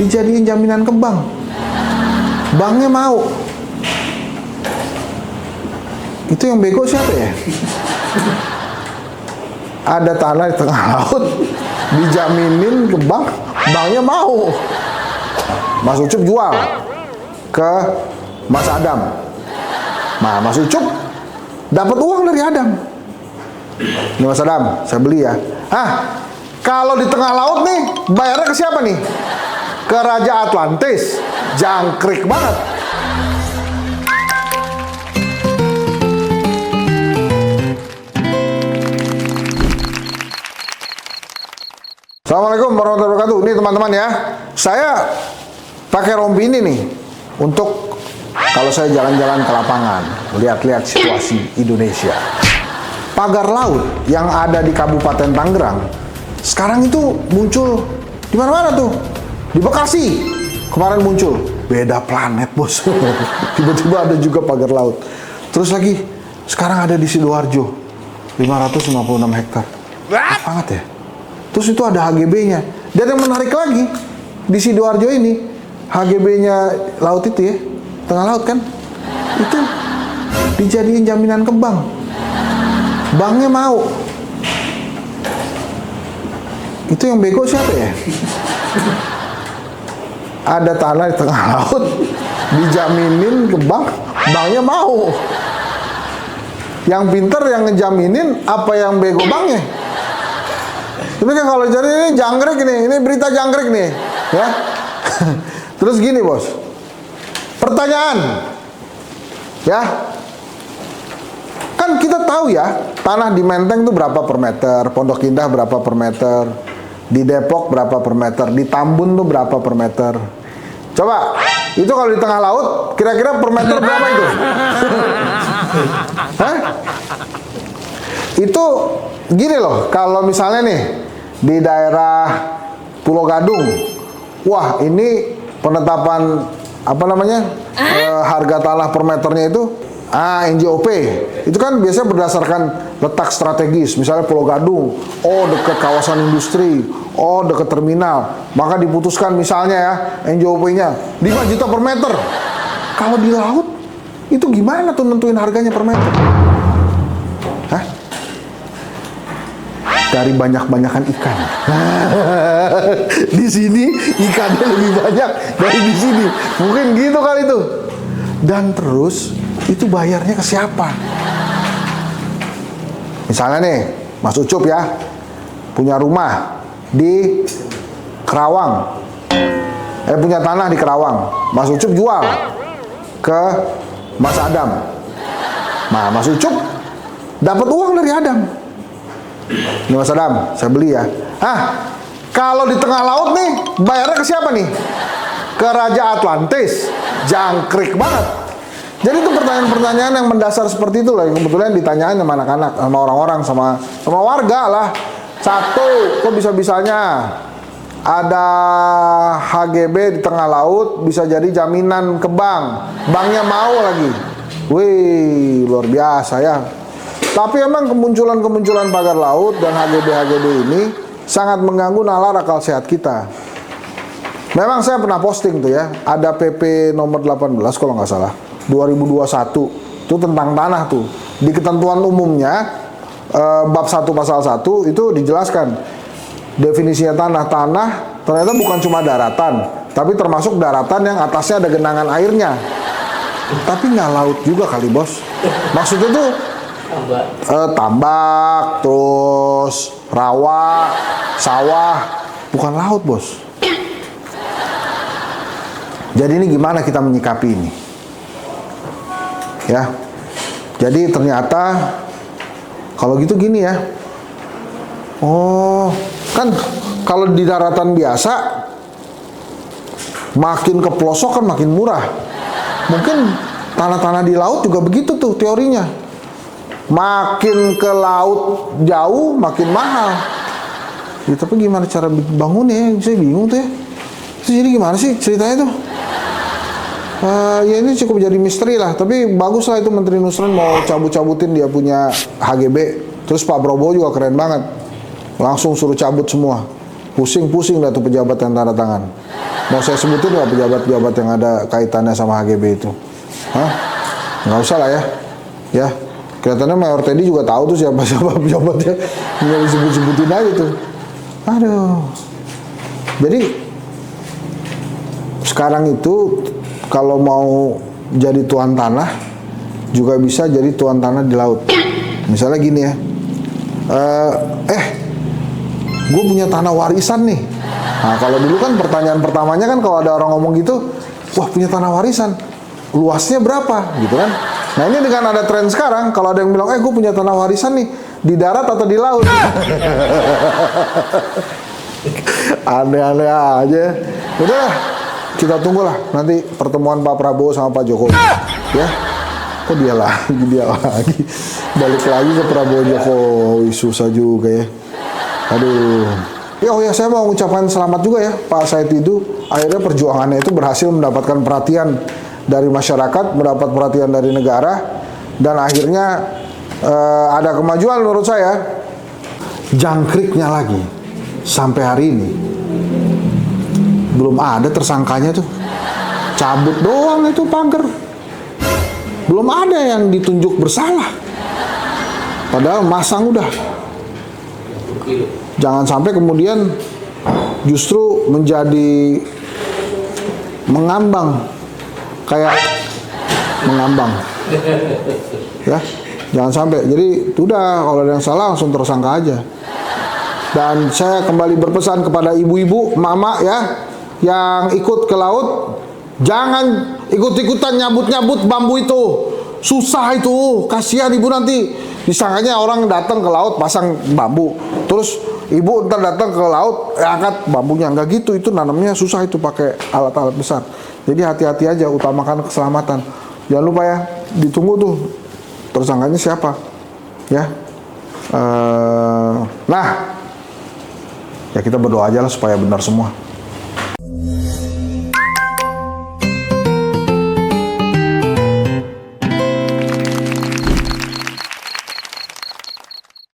dijadiin jaminan ke bank. Banknya mau. Itu yang bego siapa ya? Ada tanah di tengah laut, dijaminin ke bank, banknya mau. Mas Ucup jual ke Mas Adam. Nah, Mas Ucup dapat uang dari Adam. Ini Mas Adam, saya beli ya. Kalau di tengah laut nih, bayarnya ke siapa nih? Ke Raja Atlantis. Jangkrik banget. Assalamualaikum warahmatullahi wabarakatuh. Ini teman-teman ya, saya pakai rompi ini nih untuk kalau saya jalan-jalan ke lapangan, lihat-lihat situasi Indonesia. Pagar laut yang ada di Kabupaten Tangerang sekarang itu muncul di mana-mana tuh. Di Bekasi kemarin muncul, beda planet bos. Tiba-tiba ada juga pagar laut. Terus lagi sekarang ada di Sidoarjo 556 hektar. Banget ya. Terus itu ada HGB-nya. Dan yang menarik lagi, di Sidoarjo ini, HGB-nya laut itu ya, tengah laut kan, itu dijadiin jaminan ke bank. Banknya mau. Itu yang bego siapa ya? Ada tanah di tengah laut, dijaminin ke bank, banknya mau. Yang pinter yang ngejaminin, apa yang bego banknya? Ini kan kalau jadi ini jangkrik ini berita jangkrik nih, ya. Terus gini bos, pertanyaan, ya, kan kita tahu ya, tanah di Menteng itu berapa per meter, Pondok Indah berapa per meter, di Depok berapa per meter, di Tambun tuh berapa per meter. Coba, itu kalau di tengah laut, kira-kira per meter berapa itu? Hah? Itu gini loh, kalau misalnya nih, di daerah Pulau Gadung, wah ini penetapan apa namanya harga tanah per meternya itu NJOP itu kan biasanya berdasarkan letak strategis, misalnya Pulau Gadung, dekat kawasan industri, dekat terminal, maka diputuskan misalnya ya NJOP-nya 5 juta per meter. Kalau di laut itu gimana tuh nentuin harganya per meter? Hah? Dari banyak-banyakan ikan. Di sini ikannya lebih banyak dari di sini. Mungkin gitu kali itu. Dan terus itu bayarnya ke siapa? Misalnya nih, Mas Ucup ya, punya rumah di Kerawang. Punya tanah di Kerawang. Mas Ucup jual ke Mas Adam. Nah, Mas Ucup dapat uang dari Adam. Ini Mas Adam, saya beli ya. Kalau di tengah laut nih, bayarnya ke siapa nih? Ke Raja Atlantis. Jangkrik banget. Jadi itu pertanyaan-pertanyaan yang mendasar seperti itu lah, yang kebetulan ditanyain sama anak-anak, sama orang-orang, sama warga lah. Satu, kok bisa-bisanya ada HGB di tengah laut bisa jadi jaminan ke bank. Banknya mau lagi. Wih, luar biasa ya. Tapi emang kemunculan pagar laut dan HGB ini sangat mengganggu nalar akal sehat kita. Memang saya pernah posting tuh ya, ada PP nomor 18 kalau nggak salah, 2021, itu tentang tanah tuh. Di ketentuan umumnya, bab 1 pasal 1 itu dijelaskan, definisinya tanah ternyata bukan cuma daratan, tapi termasuk daratan yang atasnya ada genangan airnya. Tapi nggak laut juga kali bos. Maksudnya tuh tambak, terus rawa, sawah, bukan laut bos. Jadi ini gimana kita menyikapi ini? Ya, jadi ternyata kalau gitu gini ya. Kan kalau di daratan biasa makin ke pelosok kan makin murah. Mungkin tanah-tanah di laut juga begitu tuh teorinya. Makin ke laut jauh makin mahal. Ya, tapi gimana cara bangunnya? Saya bingung tuh ya. Terus jadi gimana sih ceritanya tuh? Ya ini cukup jadi misteri lah. Tapi bagus lah itu Menteri Nusron mau cabut-cabutin dia punya HGB. Terus Pak Prabowo juga keren banget. Langsung suruh cabut semua. Pusing-pusing dah tuh pejabat yang tanda tangan. Mau saya sebutin nggak pejabat-pejabat yang ada kaitannya sama HGB itu? Hah? Nggak usah lah ya. Ya, kelihatannya Mayor Teddy juga tahu tuh siapa-siapa pejabatnya. Nggak disebut-sebutin aja tuh. Aduh. Jadi sekarang itu kalau mau jadi tuan tanah juga bisa jadi tuan tanah di laut. Misalnya gini ya, gue punya tanah warisan nih. Nah kalau dulu kan pertanyaan pertamanya kan kalau ada orang ngomong gitu, wah punya tanah warisan, luasnya berapa gitu kan. Nah ini dengan ada tren sekarang, kalau ada yang bilang, gue punya tanah warisan nih, di darat atau di laut? Aneh-aneh aja. Udah, kita tunggulah nanti pertemuan Pak Prabowo sama Pak Jokowi. Ya, kok dia lagi. Balik lagi ke Prabowo Jokowi, susah juga ya. Aduh. Ya, oh ya, saya mau mengucapkan selamat juga ya Pak Said Didu. Akhirnya perjuangannya itu berhasil mendapatkan perhatian dari masyarakat, mendapat perhatian dari negara, dan akhirnya ada kemajuan menurut saya. Jangkriknya lagi sampai hari ini belum ada tersangkanya tuh. Cabut doang itu pagar. Belum ada yang ditunjuk bersalah. Padahal masang udah. Jangan sampai kemudian justru menjadi mengambang. Kayak mengambang. Ya, jangan sampai. Jadi udah, kalau ada yang salah langsung tersangka aja. Dan saya kembali berpesan kepada ibu-ibu, emak-emak ya, yang ikut ke laut, jangan ikut-ikutan nyabut-nyabut bambu itu. Susah itu, kasihan ibu nanti. Disangkanya orang datang ke laut pasang bambu, terus ibu ntar datang ke laut angkat bambunya. Nggak gitu, itu nanamnya susah, itu pakai alat-alat besar. Jadi hati-hati aja, utamakan keselamatan. Jangan lupa ya, ditunggu tuh tersangkanya siapa ya. Nah, ya kita berdoa aja lah supaya benar semua.